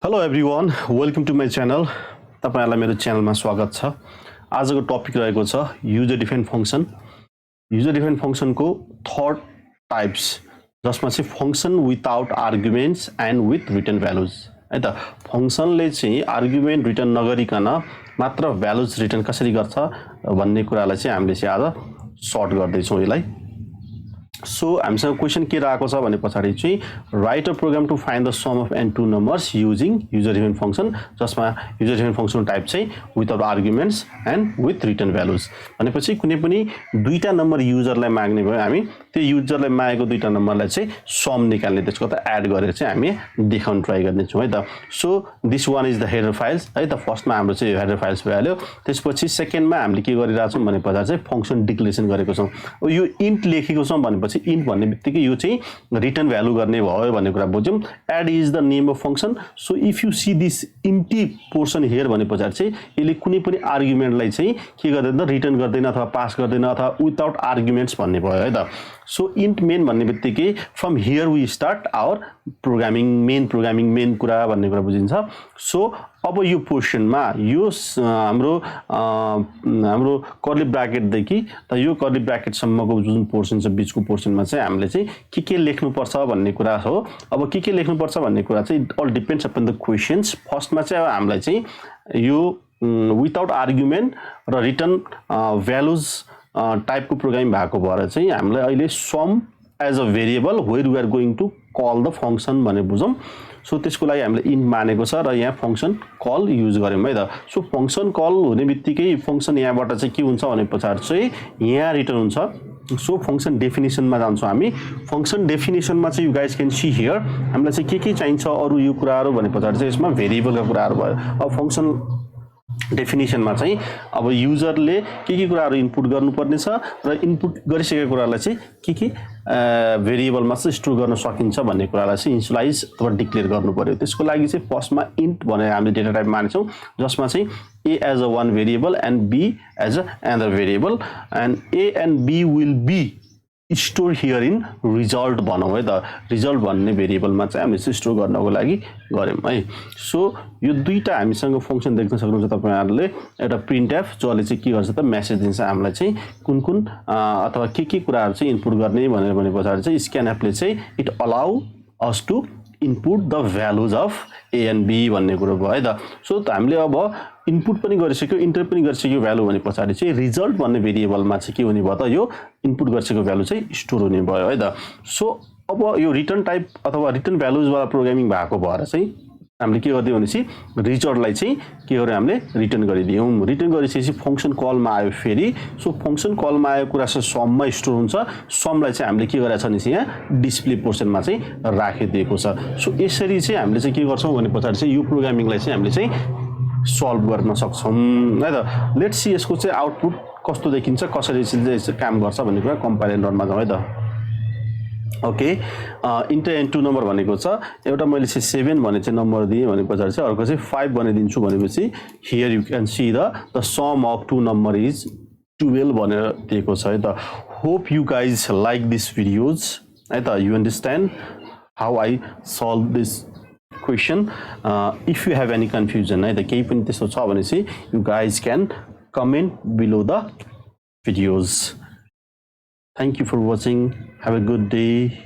Hello everyone welcome to my channel तपाईहरुलाई मेरो च्यानलमा स्वागत छ। आजको टपिक रहेको छ user define function. User define फंक्सनको थर्ड टाइप्स जसमा चाहिँ function without arguments and with return values है त। फंक्सनले चाहिँ आर्गुमेन्ट रिटर्न नगरिकन मात्र भ्यालुज रिटर्न कसरी गर्छ भन्ने कुरालाई चाहिँ हामीले चाहिँ आज सर्ट गर्दै छौं यसलाई। सो हामीसँग क्वेशन के रहेको छ भने पछाडी चाहिँ write a program to find the sum of any two numbers using user define function, जसमा युजर डिफाइन फंक्सन टाइप चाहिँ without arguments and with return values भनेपछि कुनै पनि दुईटा नम्बर युजरलाई माग्ने भयो हामी त्यो युजरलाई मागेको दुईटा नम्बरलाई चाहिँ सम निकाल्ने त्यसको त एड गरेर चाहिँ हामी देखाउन ट्राई गर्ने छौं है त। So this one is the header files है त। फर्स्टमा हाम्रो चाहिँ हेडर फाइल्स भइहाल्यो। त्यसपछि सेकेन्डमा हामीले के गरिरहेको छौं भने पछाडी चाहिँ फंक्सन डिक्लेरेसन गरेको छौं। यो इन्ट लेखेको छौं भनेपछि इन्ट भन्ने बित्तिकै यो चाहिँ रिटर्न भ्यालु गर्ने भयो भन्ने कुरा बुझ्यौं। Add is the name of function. So if you see this empty portion here भने पछाडी चाहिँ यसले कुनै पनि आर्गुमेन्टलाई चाहिँ के गर्दैन रिटर्न गर्दैन अथवा पास गर्दैन अथवा विदाउट आर्गुमेन्ट्स भन्ने भयो है त। सो इन्ट मेन भन्ने बित्तिकै from here we start our programming main कुरा भन्ने कुरा बुझिन्छ। सो अब यो पोर्सनमा यो हाम्रो कर्ली ब्राकेट देखि त यो कर्ली ब्राकेट सम्मको जुन पोर्सन छ बीचको पोर्सनमा चाहिँ हामीले चाहिँ के लेख्नु पर्छ भन्ने कुरा हो। अब के लेख्नु पर्छ भन्ने कुरा चाहिँ all depends upon the questions. फर्स्टमा चाहिँ अब हामीलाई चाहिँ यो विदाउट आर्गुमेन्ट र रिटर्न भ्यालुज टाइपको प्रोग्रामिङ भएको भएर चाहिँ हामीलाई अहिले sum as a variable where we are going to call the function भने बुझौं। सो त्यसको लागि हामीले इन्ट मानेको छ र यहाँ फंक्सन कल युज गर्यौं है त। सो फंक्सन कल हुने बित्तिकै फंक्सन यहाँबाट चाहिँ के हुन्छ भने पछाडी चाहिँ यहाँ रिटर्न हुन्छ। सो फंक्सन डेफिनेसनमा जान्छौं हामी। फंक्सन डेफिनेसनमा चाहिँ you guys can see here हामीलाई चाहिँ के चाहिन्छ अरु यो कुराहरु भने पछाडी चाहिँ यसमा भेरिएबलका कुराहरु भयो। अब फंक्सन डेफिनेसनमा चाहिँ अब युजरले के कुराहरु इनपुट गर्नुपर्ने छ र इनपुट गरिसकेको कुरालाई चाहिँ के भेरिएबलमा चाहिँ स्टोर गर्न सकिन्छ भन्ने कुरालाई चाहिँ इनिशियलाइज अथवा डिक्लेयर गर्नु पर्यो। त्यसको लागि चाहिँ फर्स्टमा इन्ट भनेर हामीले डेटा टाइप मान्छौं जसमा चाहिँ a as a one variable and b as a another variable and a and b will be store here in result भनौं है त। रिजल्ट भन्ने भेरिएबलमा चाहिँ हामीले चाहिँ स्टोर गर्नको लागि गर्यौं है। सो यो दुईटा हामीसँग फंक्सन देख्न सक्नुहुन्छ तपाईहरुले। एउटा प्रिन्टएफ जसले चाहिँ के गर्छ त मेसेज दिन्छ हामीलाई चाहिँ कुन अथवा के कुराहरु चाहिँ इनपुट गर्ने भनेर भने पछाडी चाहिँ स्क्यानएफले चाहिँ it allow us to input the values of a and b भन्ने कुरा भयो है त। सो हामीले अब इनपुट पनि गरिसक्यो इन्टर पनि गरिसक्यो भ्यालु भने पछाडी चाहिँ रिजल्ट भन्ने भेरिएबलमा चाहिँ के हुने भयो त यो इनपुट गरिसकेको भ्यालु चाहिँ स्टोर हुने भयो है त। सो अब यो रिटर्न टाइप अथवा रिटर्न भ्यालुज वाला प्रोग्रामिङ भएको भएर चाहिँ हामीले के गर्दियौ भनेपछि रिजल्टलाई चाहिँ के गर्यौं हामीले रिटर्न गरिदियौं। रिटर्न गरिसकेपछि फंक्सन कलमा आयो फेरि। सो फंक्सन कलमा आयो कुरा चाहिँ सममा स्टोर हुन्छ। समलाई चाहिँ हामीले के गरेछ भने चाहिँ यहाँ डिस्प्ले पोर्सनमा चाहिँ राखिदिएको छ। सो यसरी चाहिँ हामीले चाहिँ के गर्छौं भने पछाडी चाहिँ यो प्रोग्रामिङलाई चाहिँ हामीले चाहिँ सल्भ गर्न सक्छौं है त। लेट्स सी यसको चाहिँ आउटपुट कस्तो देखिन्छ कसरी चाहिँ काम गर्छ भन्ने कुरा कम्पाइल रनमा जाउँ है त। ओके इन्टर एन्ड 2 नम्बर भनेको छ एउटा मैले चाहिँ 7 भने चाहिँ नम्बर दिए भने पछाडी चाहिँ अर्को चाहिँ 5 भने दिन्छु भनेपछि here you can see the sum of 2 number is 12 भनेर दिएको छ है त। Hope you guys like this videos है त। You understand how I solve this question. If you have any confusion है त केही पनि त्यस्तो छ भने चाहिँ you guys can comment below the videos. Thank you for watching. Have a good day.